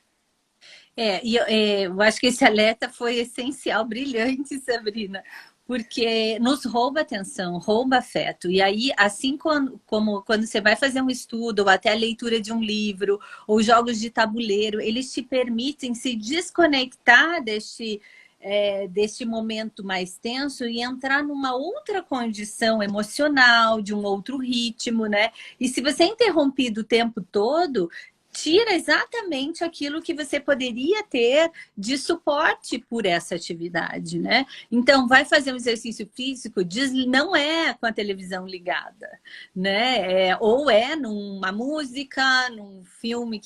Eu acho que esse alerta foi essencial, brilhante, Sabrina, porque nos rouba atenção, rouba afeto. E aí, assim como quando você vai fazer um estudo, ou até a leitura de um livro, ou jogos de tabuleiro, eles te permitem se desconectar deste momento mais tenso e entrar numa outra condição emocional, de um outro ritmo, né? E se você é interrompido o tempo todo, tira exatamente aquilo que você poderia ter de suporte por essa atividade, né? Então, vai fazer um exercício físico, não é com a televisão ligada, né? Ou é numa música, num filme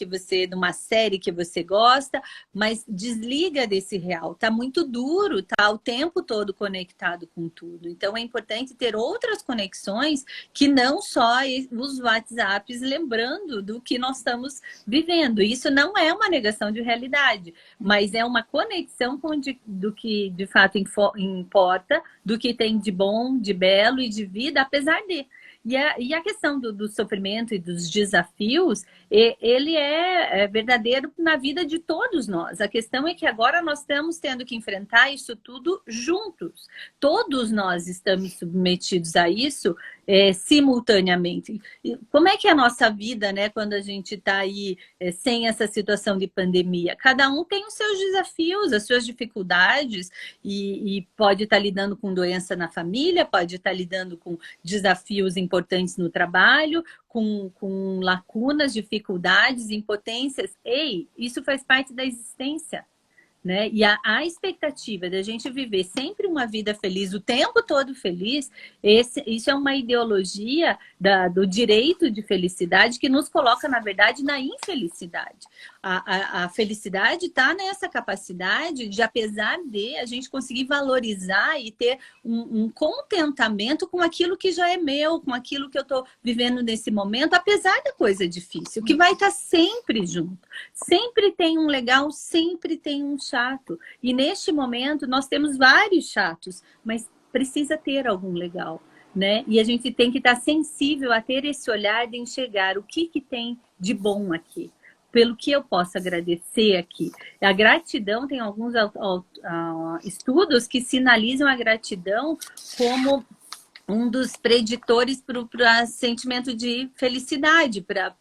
numa série que você gosta, mas desliga desse real. Tá muito duro, tá o tempo todo conectado com tudo. Então, é importante ter outras conexões que não só os WhatsApps, lembrando do que nós estamos vivendo. Isso não é uma negação de realidade, mas é uma conexão do que de fato importa, do que tem de bom, de belo e de vida, apesar de. E a questão do sofrimento e dos desafios, ele é verdadeiro na vida de todos nós. A questão é que agora nós estamos tendo que enfrentar isso tudo juntos. Todos nós estamos submetidos a isso simultaneamente. E como é que é a nossa vida, né, quando a gente está aí sem essa situação de pandemia? Cada um tem os seus desafios, as suas dificuldades, e pode estar lidando com doença na família, pode estar lidando com desafios importantes no trabalho, com lacunas, dificuldades, impotências. Ei, isso faz parte da existência. Né? E a expectativa da gente viver sempre uma vida feliz, o tempo todo feliz, isso é uma ideologia do direito de felicidade que nos coloca, na verdade, na infelicidade. A felicidade está nessa capacidade de, apesar de a gente conseguir valorizar e ter um contentamento com aquilo que já é meu, com aquilo que eu estou vivendo nesse momento, apesar da coisa difícil, que vai estar sempre junto. Sempre tem um legal, sempre tem um chato. E neste momento nós temos vários chatos, mas precisa ter algum legal, né? E a gente tem que estar sensível a ter esse olhar de enxergar o que tem de bom aqui, pelo que eu posso agradecer aqui. A gratidão, tem alguns estudos que sinalizam a gratidão como um dos preditores para o sentimento de felicidade, para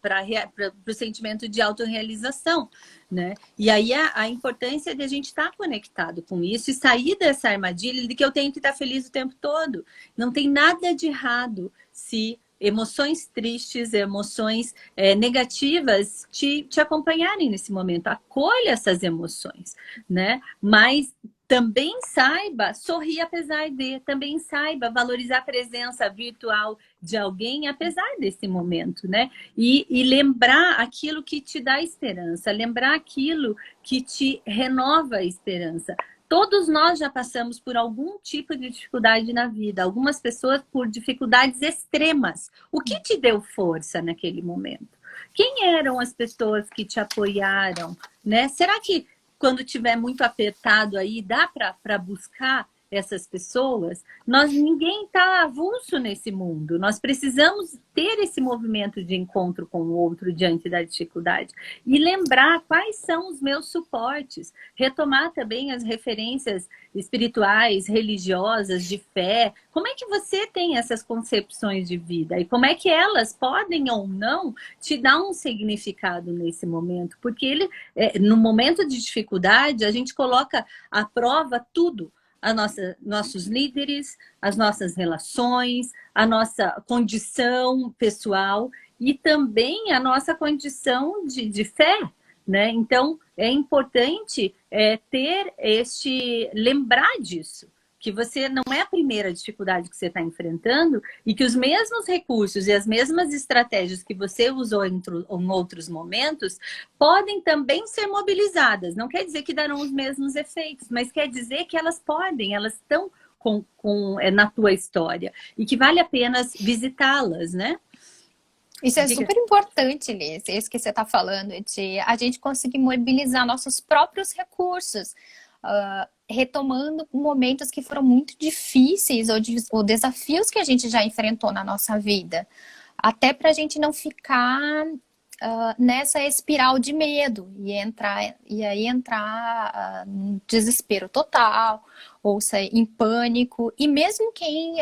o sentimento de autorrealização, né? E aí a importância de a gente estar conectado com isso e sair dessa armadilha de que eu tenho que estar feliz o tempo todo. Não tem nada de errado se emoções tristes, emoções negativas te acompanharem nesse momento. Acolha essas emoções, né? Mas também saiba sorrir apesar de, também saiba valorizar a presença virtual de alguém apesar desse momento, né? E lembrar aquilo que te dá esperança, lembrar aquilo que te renova a esperança. Todos nós já passamos por algum tipo de dificuldade na vida, algumas pessoas por dificuldades extremas. O que te deu força naquele momento? Quem eram as pessoas que te apoiaram, né? Será que quando tiver muito apertado aí, dá para buscar essas pessoas? Ninguém está avulso nesse mundo. Nós precisamos ter esse movimento de encontro com o outro diante da dificuldade. E lembrar quais são os meus suportes. Retomar também as referências espirituais, religiosas, de fé. Como é que você tem essas concepções de vida? E como é que elas podem ou não te dar um significado nesse momento? Porque no momento de dificuldade, a gente coloca à prova tudo. Nossos líderes, as nossas relações, a nossa condição pessoal e também a nossa condição de fé, né? Então, é importante lembrar disso, que você não é a primeira dificuldade que você está enfrentando e que os mesmos recursos e as mesmas estratégias que você usou em outros momentos podem também ser mobilizadas. Não quer dizer que darão os mesmos efeitos, mas quer dizer que elas estão na tua história e que vale a pena visitá-las, né? Isso é Diga. super importante, Liz, isso que você está falando, de a gente conseguir mobilizar nossos próprios recursos, retomando momentos que foram muito difíceis ou desafios que a gente já enfrentou na nossa vida, até para a gente não ficar nessa espiral de medo e aí entrar num desespero total ou sair em pânico. E mesmo quem,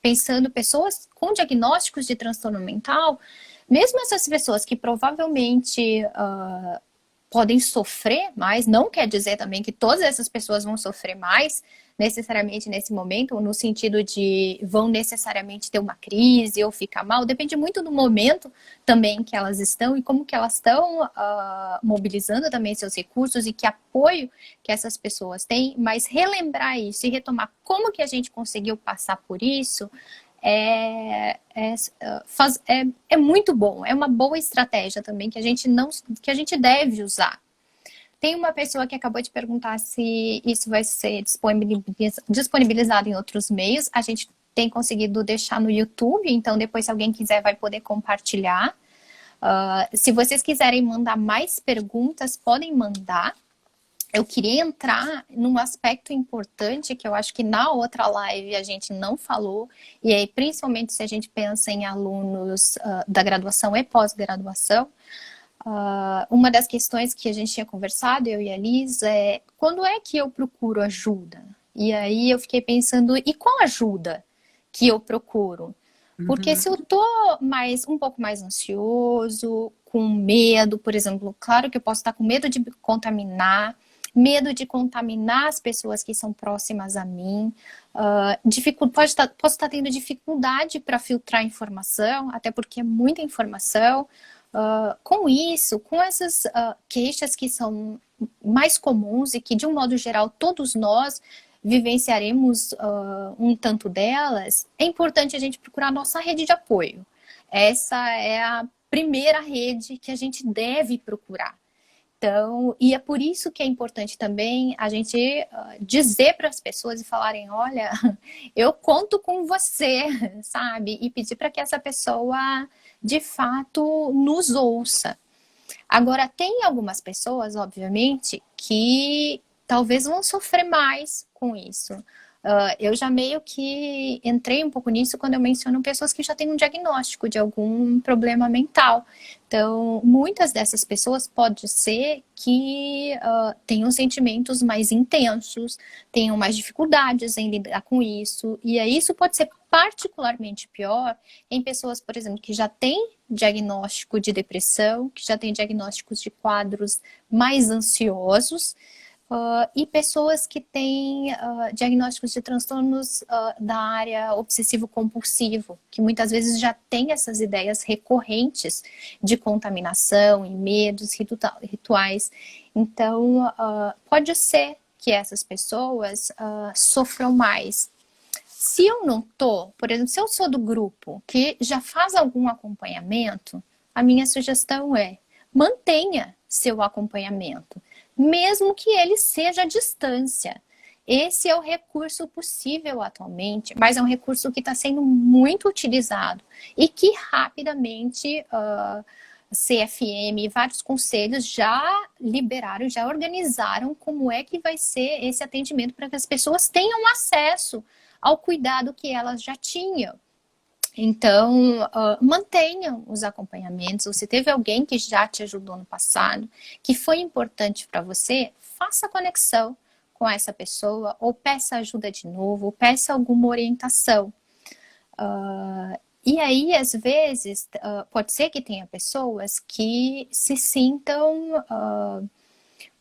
pensando pessoas com diagnósticos de transtorno mental, mesmo essas pessoas que provavelmente podem sofrer mais, não quer dizer também que todas essas pessoas vão sofrer mais necessariamente nesse momento, ou no sentido de vão necessariamente ter uma crise ou ficar mal, depende muito do momento também que elas estão e como que elas estão mobilizando também seus recursos e que apoio que essas pessoas têm, mas relembrar isso e retomar como que a gente conseguiu passar por isso é muito bom, é uma boa estratégia também que a gente deve usar. Tem uma pessoa que acabou de perguntar se isso vai ser disponibilizado em outros meios. A gente tem conseguido deixar no YouTube, então depois se alguém quiser vai poder compartilhar. Se vocês quiserem mandar mais perguntas, podem mandar. Eu queria entrar num aspecto importante que eu acho que na outra live a gente não falou, e aí principalmente se a gente pensa em alunos da graduação e pós-graduação, uma das questões que a gente tinha conversado, eu e a Liz, é quando é que eu procuro ajuda? E aí eu fiquei pensando, e qual ajuda que eu procuro? Porque Uhum. se eu tô um pouco mais ansioso, com medo, por exemplo, claro que eu posso estar com medo de contaminar as pessoas que são próximas a mim, posso estar tendo dificuldade para filtrar informação, até porque é muita informação. Com isso, com essas queixas que são mais comuns e que, de um modo geral, todos nós vivenciaremos um tanto delas, é importante a gente procurar a nossa rede de apoio. Essa é a primeira rede que a gente deve procurar. Então, e é por isso que é importante também a gente dizer para as pessoas e falarem, olha, eu conto com você, sabe? E pedir para que essa pessoa, de fato, nos ouça. Agora, tem algumas pessoas, obviamente, que talvez vão sofrer mais com isso. Eu já meio que entrei um pouco nisso quando eu menciono pessoas que já têm um diagnóstico de algum problema mental. Então, muitas dessas pessoas pode ser que tenham sentimentos mais intensos, tenham mais dificuldades em lidar com isso, e aí isso pode ser particularmente pior em pessoas, por exemplo, que já têm diagnóstico de depressão, que já têm diagnósticos de quadros mais ansiosos, e pessoas que têm diagnósticos de transtornos da área obsessivo-compulsivo, que muitas vezes já têm essas ideias recorrentes de contaminação e medos rituais. Então, pode ser que essas pessoas sofram mais. Se eu não tô, por exemplo, se eu sou do grupo que já faz algum acompanhamento, a minha sugestão é mantenha seu acompanhamento, mesmo que ele seja à distância. Esse é o recurso possível atualmente, mas é um recurso que está sendo muito utilizado e que rapidamente CFM e vários conselhos já liberaram, já organizaram como é que vai ser esse atendimento para que as pessoas tenham acesso ao cuidado que elas já tinham. Então, mantenham os acompanhamentos. Ou se teve alguém que já te ajudou no passado, que foi importante para você, faça conexão com essa pessoa, ou peça ajuda de novo, ou peça alguma orientação. E aí, às vezes, pode ser que tenha pessoas que se sintam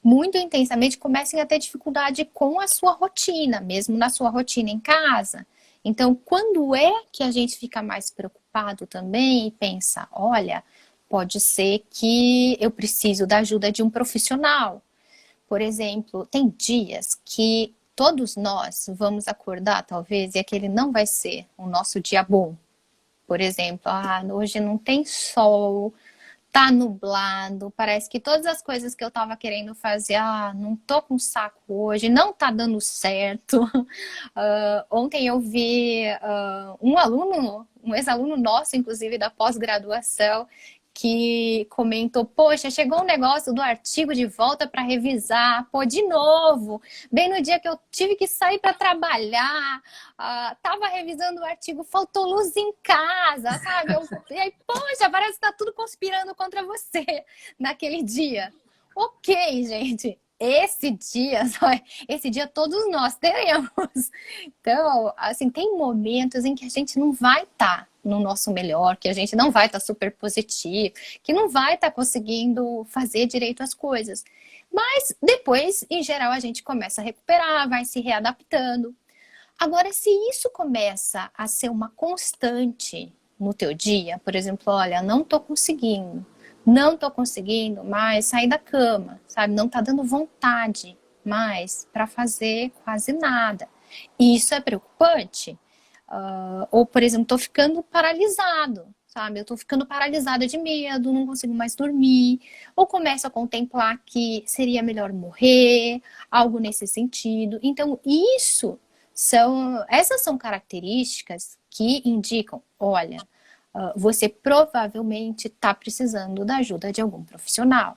muito intensamente, comecem a ter dificuldade com a sua rotina, mesmo na sua rotina em casa. Então, quando é que a gente fica mais preocupado também e pensa, olha, pode ser que eu preciso da ajuda de um profissional. Por exemplo, tem dias que todos nós vamos acordar, talvez, e aquele não vai ser o nosso dia bom. Por exemplo, hoje não tem sol, tá nublado, parece que todas as coisas que eu tava querendo fazer, não tô com saco hoje, não tá dando certo. Ontem eu vi um um ex-aluno nosso, inclusive, da pós-graduação, que comentou, poxa, chegou um negócio do artigo de volta para revisar, pô, de novo, bem no dia que eu tive que sair para trabalhar, tava revisando o artigo, faltou luz em casa, sabe? E aí, poxa, parece que tá tudo conspirando contra você naquele dia. Ok, gente, esse dia todos nós teremos. Então, assim, tem momentos em que a gente não vai estar no nosso melhor, que a gente não vai estar super positivo, que não vai estar conseguindo fazer direito as coisas. Mas depois, em geral, a gente começa a recuperar, vai se readaptando. Agora, se isso começa a ser uma constante no teu dia, por exemplo, olha, não tô conseguindo mais sair da cama, sabe? Não tá dando vontade mais para fazer quase nada. Isso é preocupante. Ou, por exemplo, tô ficando paralisado, sabe? Eu tô ficando paralisada de medo, não consigo mais dormir. Ou começo a contemplar que seria melhor morrer, algo nesse sentido. Então, essas são características que indicam, olha, você provavelmente está precisando da ajuda de algum profissional.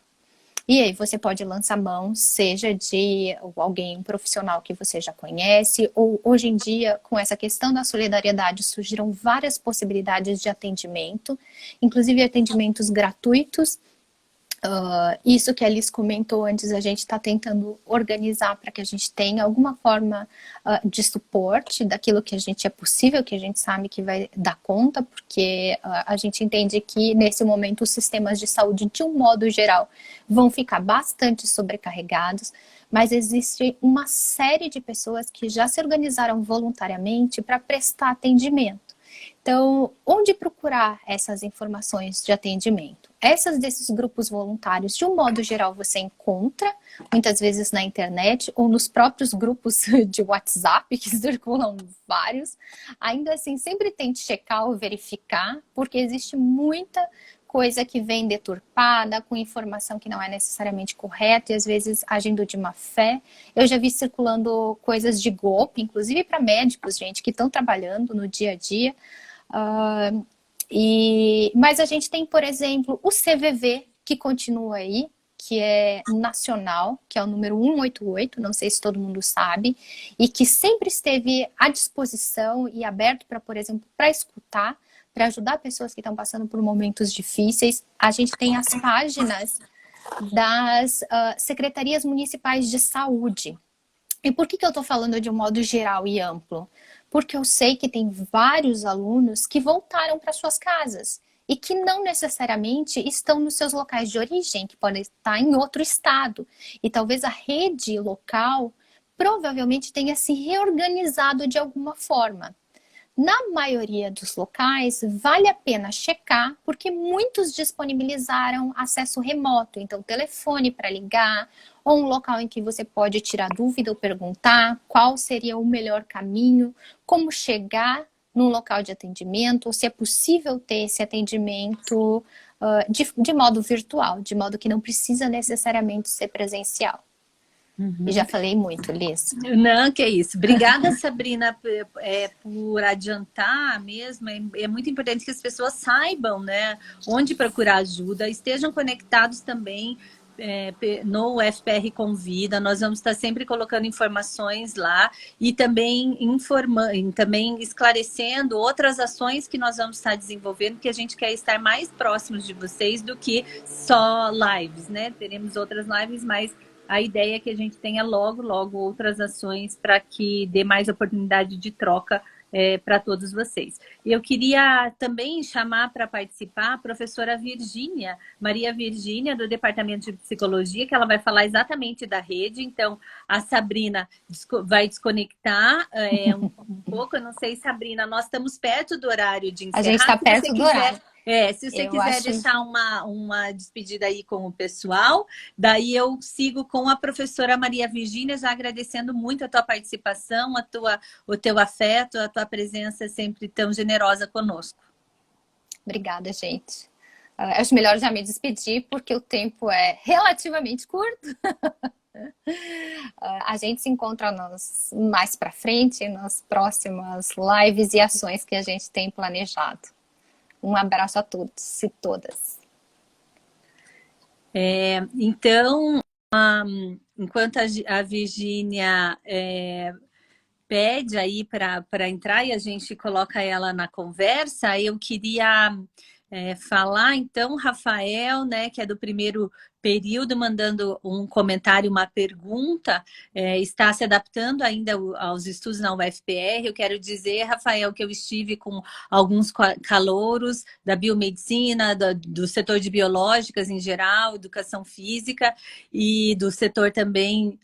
E aí você pode lançar mão, seja de alguém, um profissional que você já conhece, ou hoje em dia, com essa questão da solidariedade, surgiram várias possibilidades de atendimento, inclusive atendimentos gratuitos. Isso que a Alice comentou antes, a gente está tentando organizar para que a gente tenha alguma forma de suporte daquilo que a gente é possível, que a gente sabe que vai dar conta, porque a gente entende que nesse momento os sistemas de saúde, de um modo geral, vão ficar bastante sobrecarregados, mas existe uma série de pessoas que já se organizaram voluntariamente para prestar atendimento. Então, onde procurar essas informações de atendimento? Essas desses grupos voluntários, de um modo geral, você encontra, muitas vezes na internet ou nos próprios grupos de WhatsApp, que circulam vários. Ainda assim, sempre tente checar ou verificar, porque existe muita coisa que vem deturpada, com informação que não é necessariamente correta e às vezes agindo de má fé. Eu já vi circulando coisas de golpe, inclusive para médicos, gente, que estão trabalhando no dia a dia. Mas a gente tem, por exemplo, o CVV, que continua aí, que é nacional, que é o número 188, não sei se todo mundo sabe, e que sempre esteve à disposição e aberto para, por exemplo, para escutar, para ajudar pessoas que estão passando por momentos difíceis. A gente tem as páginas das secretarias municipais de saúde. E por que eu estou falando de um modo geral e amplo? Porque eu sei que tem vários alunos que voltaram para suas casas e que não necessariamente estão nos seus locais de origem, que podem estar em outro estado. E talvez a rede local provavelmente tenha se reorganizado de alguma forma. Na maioria dos locais, vale a pena checar, porque muitos disponibilizaram acesso remoto, então telefone para ligar, ou um local em que você pode tirar dúvida ou perguntar qual seria o melhor caminho, como chegar num local de atendimento, ou se é possível ter esse atendimento de modo virtual, de modo que não precisa necessariamente ser presencial. E já falei muito, Liz. Não, que é isso. Obrigada, Sabrina, por adiantar mesmo. É muito importante que as pessoas saibam, né, onde procurar ajuda, estejam conectados também no FPR Convida. Nós vamos estar sempre colocando informações lá e também também esclarecendo outras ações que nós vamos estar desenvolvendo, que a gente quer estar mais próximos de vocês do que só lives, né? Teremos outras lives, mas a ideia é que a gente tenha logo outras ações para que dê mais oportunidade de troca para todos vocês. Eu queria também chamar para participar a professora Virgínia, Maria Virgínia, do Departamento de Psicologia, que ela vai falar exatamente da rede. Então, a Sabrina vai desconectar um pouco. Eu não sei, Sabrina, nós estamos perto do horário de encerrar. A gente está perto do horário. Se você quiser deixar uma despedida aí com o pessoal, daí eu sigo com a professora Maria Virgínia, já agradecendo muito a tua participação, o teu afeto, a tua presença sempre tão generosa conosco. Obrigada, gente. Acho melhor já me despedir, porque o tempo é relativamente curto. A gente se encontra mais para frente, nas próximas lives e ações que a gente tem planejado. Um abraço a todos e todas. Então, enquanto a Virgínia pede aí para entrar e a gente coloca ela na conversa, eu queria falar, então, Rafael, né, que é do primeiro período, mandando um comentário, uma pergunta, está se adaptando ainda aos estudos na UFPR. Eu quero dizer, Rafael, que eu estive com alguns calouros da biomedicina, do setor de biológicas em geral, educação física e do setor também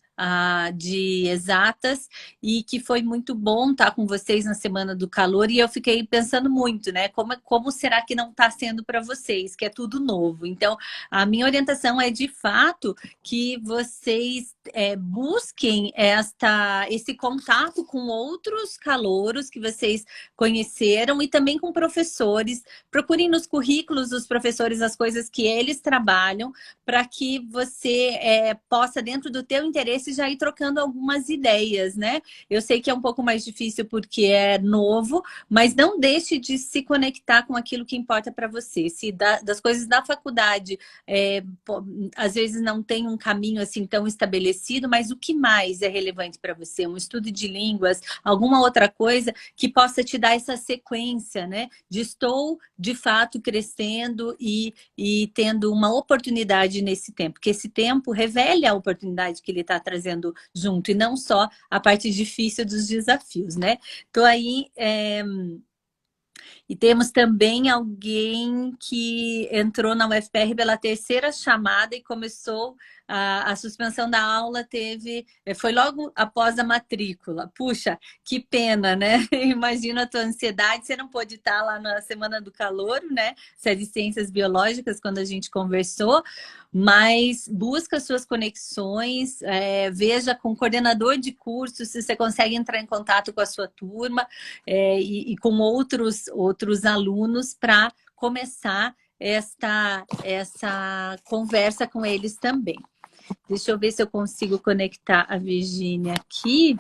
de exatas, e que foi muito bom estar com vocês na Semana do Calor, e eu fiquei pensando muito, né? Como será que não está sendo para vocês, que é tudo novo? Então, a minha orientação é de fato que vocês busquem esse contato com outros calouros que vocês conheceram e também com professores. Procurem nos currículos dos professores as coisas que eles trabalham, para que você possa, dentro do teu interesse, já ir trocando algumas ideias, né? Eu sei que é um pouco mais difícil porque é novo, mas não deixe de se conectar com aquilo que importa para você. Se das coisas da faculdade, às vezes não tem um caminho assim tão estabelecido, mas o que mais é relevante para você? Um estudo de línguas, alguma outra coisa que possa te dar essa sequência, né? De estou, de fato, crescendo e tendo uma oportunidade nesse tempo, que esse tempo revele a oportunidade que ele está trazendo junto, e não só a parte difícil dos desafios, né? Tô aí, e temos também alguém que entrou na UFPR pela terceira chamada e começou a suspensão da aula, foi logo após a matrícula. Puxa, que pena, né? Imagina a tua ansiedade, você não pôde estar lá na Semana do Calor, né? Você é de Ciências Biológicas, quando a gente conversou, mas busca suas conexões, veja com o coordenador de curso se você consegue entrar em contato com a sua turma, e com outros alunos, para começar essa conversa com eles também. Deixa eu ver se eu consigo conectar a Virgínia aqui.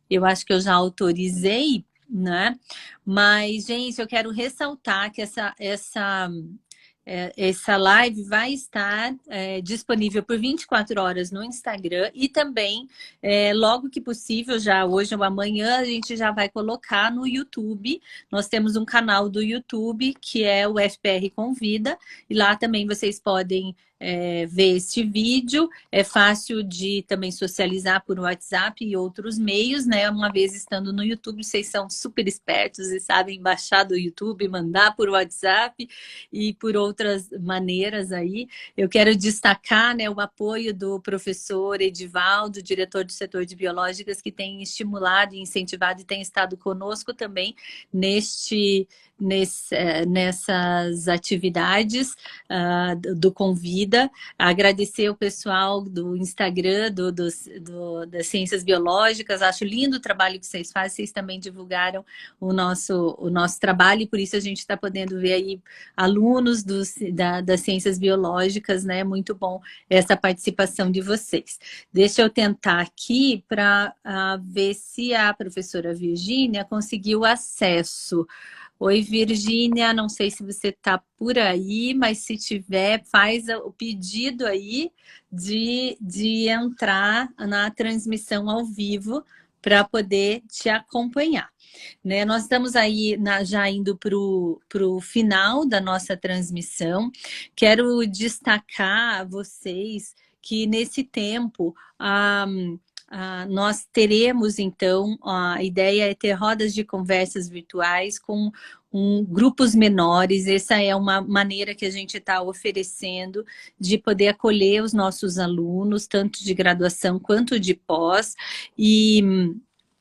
Eu acho que eu já autorizei, né? Mas, gente, eu quero ressaltar que essa live vai estar disponível por 24 horas no Instagram, e também, logo que possível, já hoje ou amanhã, a gente já vai colocar no YouTube. Nós temos um canal do YouTube que é o FPR Convida, e lá também vocês podem ver este vídeo. É fácil de também socializar por WhatsApp e outros meios, né? Uma vez estando no YouTube, vocês são super espertos e sabem baixar do YouTube, mandar por WhatsApp e por outras maneiras aí. Eu quero destacar, né, o apoio do professor Edivaldo, diretor do setor de biológicas, que tem estimulado e incentivado e tem estado conosco também nessas atividades do Convida. Agradecer o pessoal do Instagram, das Ciências Biológicas. Acho lindo o trabalho que vocês fazem. Vocês também divulgaram o nosso trabalho, e por isso a gente está podendo ver aí alunos das Ciências Biológicas, né? Muito bom essa participação de vocês. Deixa eu tentar aqui para ver se a professora Virgínia conseguiu acesso. Oi, Virgínia, não sei se você está por aí, mas se tiver, faz o pedido aí de entrar na transmissão ao vivo para poder te acompanhar, né? Nós estamos aí já indo para o final da nossa transmissão. Quero destacar a vocês que nesse tempo nós teremos, então, a ideia é ter rodas de conversas virtuais com grupos menores. Essa é uma maneira que a gente está oferecendo de poder acolher os nossos alunos, tanto de graduação quanto de pós. E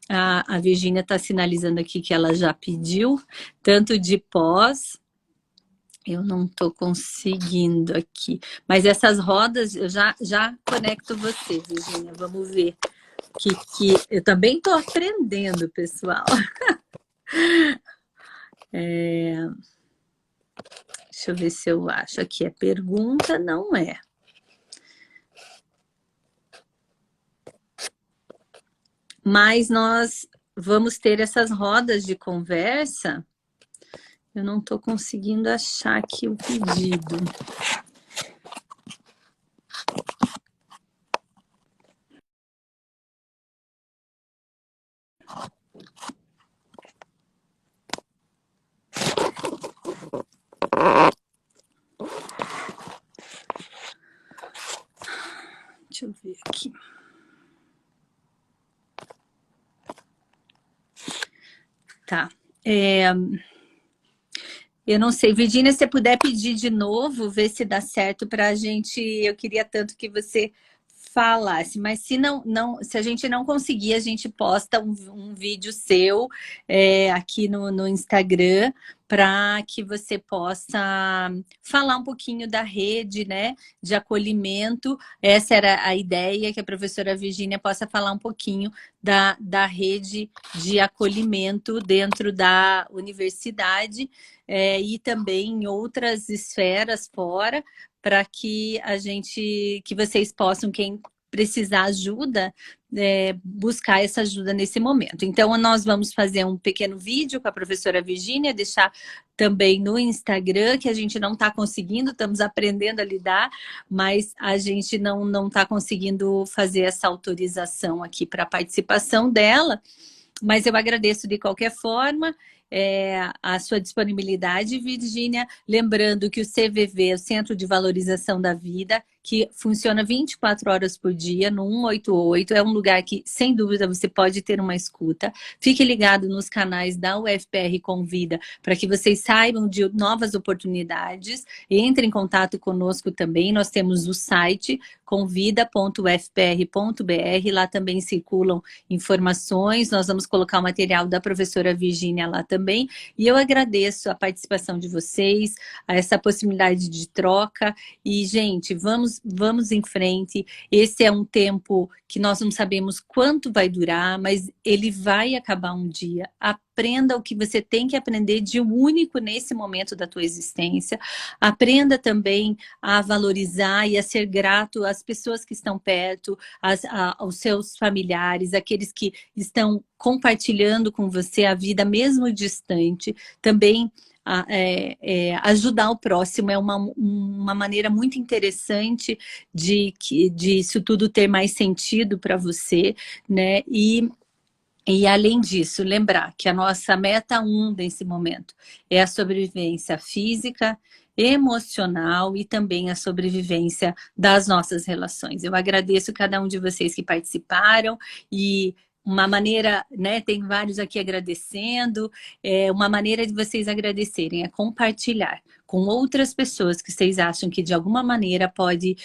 a Virgínia está sinalizando aqui que ela já pediu, tanto de pós. Eu não estou conseguindo aqui. Mas essas rodas, eu já conecto você, Virgínia. Vamos ver. Que eu também estou aprendendo, pessoal. Deixa eu ver se eu acho. Aqui é pergunta, não é. mas nós vamos ter essas rodas de conversa. Eu não estou conseguindo achar aqui o pedido. Deixa eu ver aqui. Tá. Eu não sei, Virginia, se você puder pedir de novo, ver se dá certo para a gente. Eu queria tanto que você falasse, mas se se a gente não conseguir, a gente posta um vídeo seu aqui no Instagram para que você possa falar um pouquinho da rede, né, de acolhimento. Essa era a ideia, que a professora Virginia possa falar um pouquinho da rede de acolhimento dentro da universidade e também em outras esferas fora, para que que vocês possam, quem precisar ajuda, buscar essa ajuda nesse momento. Então, nós vamos fazer um pequeno vídeo com a professora Virginia, deixar também no Instagram, que a gente não está conseguindo, estamos aprendendo a lidar, mas a gente não está conseguindo fazer essa autorização aqui para a participação dela. Mas eu agradeço de qualquer forma a sua disponibilidade, Virginia. Lembrando que o CVV, o Centro de Valorização da Vida, que funciona 24 horas por dia no 188, é um lugar que, sem dúvida, você pode ter uma escuta. Fique ligado nos canais da UFPR Convida para que vocês saibam de novas oportunidades. Entre em contato conosco também. Nós temos o site convida.ufpr.br, lá também circulam informações. Nós vamos colocar o material da professora Virginia lá também. E eu agradeço a participação de vocês, a essa possibilidade de troca. E, gente, vamos em frente. Esse é um tempo que nós não sabemos quanto vai durar, mas ele vai acabar um dia. Aprenda o que você tem que aprender de único nesse momento da tua existência. Aprenda também a valorizar e a ser grato às pessoas que estão perto, aos seus familiares, aqueles que estão compartilhando com você a vida mesmo distante. Também ajudar o próximo é uma maneira muito interessante de isso tudo ter mais sentido para você, né? E além disso, lembrar que a nossa meta 1 nesse momento é a sobrevivência física, emocional e também a sobrevivência das nossas relações. Eu agradeço cada um de vocês que participaram e uma maneira, né, tem vários aqui agradecendo, uma maneira de vocês agradecerem é compartilhar com outras pessoas que vocês acham que de alguma maneira pode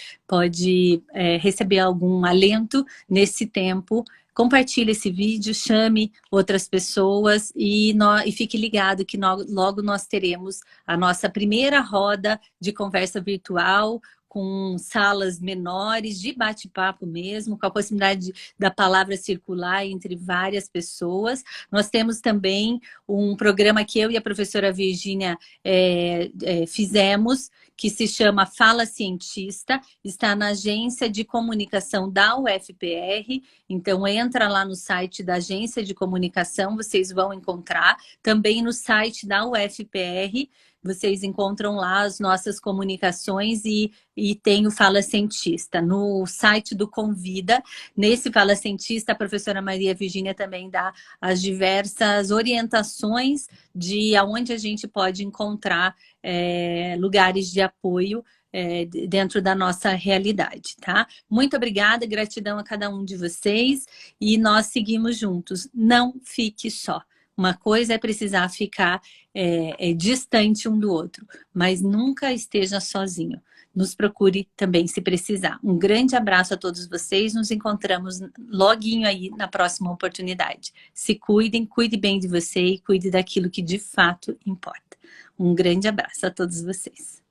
receber algum alento nesse tempo. Compartilhe esse vídeo, chame outras pessoas e fique ligado que logo nós teremos a nossa primeira roda de conversa virtual, com salas menores, de bate-papo mesmo, com a possibilidade da palavra circular entre várias pessoas. Nós temos também um programa que eu e a professora Virginia fizemos, que se chama Fala Cientista, está na agência de comunicação da UFPR, então entra lá no site da agência de comunicação, vocês vão encontrar, também no site da UFPR, vocês encontram lá as nossas comunicações e tem o Fala Cientista. No site do Convida, nesse Fala Cientista, a professora Maria Virginia também dá as diversas orientações de aonde a gente pode encontrar lugares de apoio dentro da nossa realidade, tá? Muito obrigada, gratidão a cada um de vocês e nós seguimos juntos. Não fique só. Uma coisa é precisar ficar distante um do outro, mas nunca esteja sozinho. Nos procure também se precisar. Um grande abraço a todos vocês. Nos encontramos loguinho aí na próxima oportunidade. Se cuidem, cuide bem de você e cuide daquilo que de fato importa. Um grande abraço a todos vocês.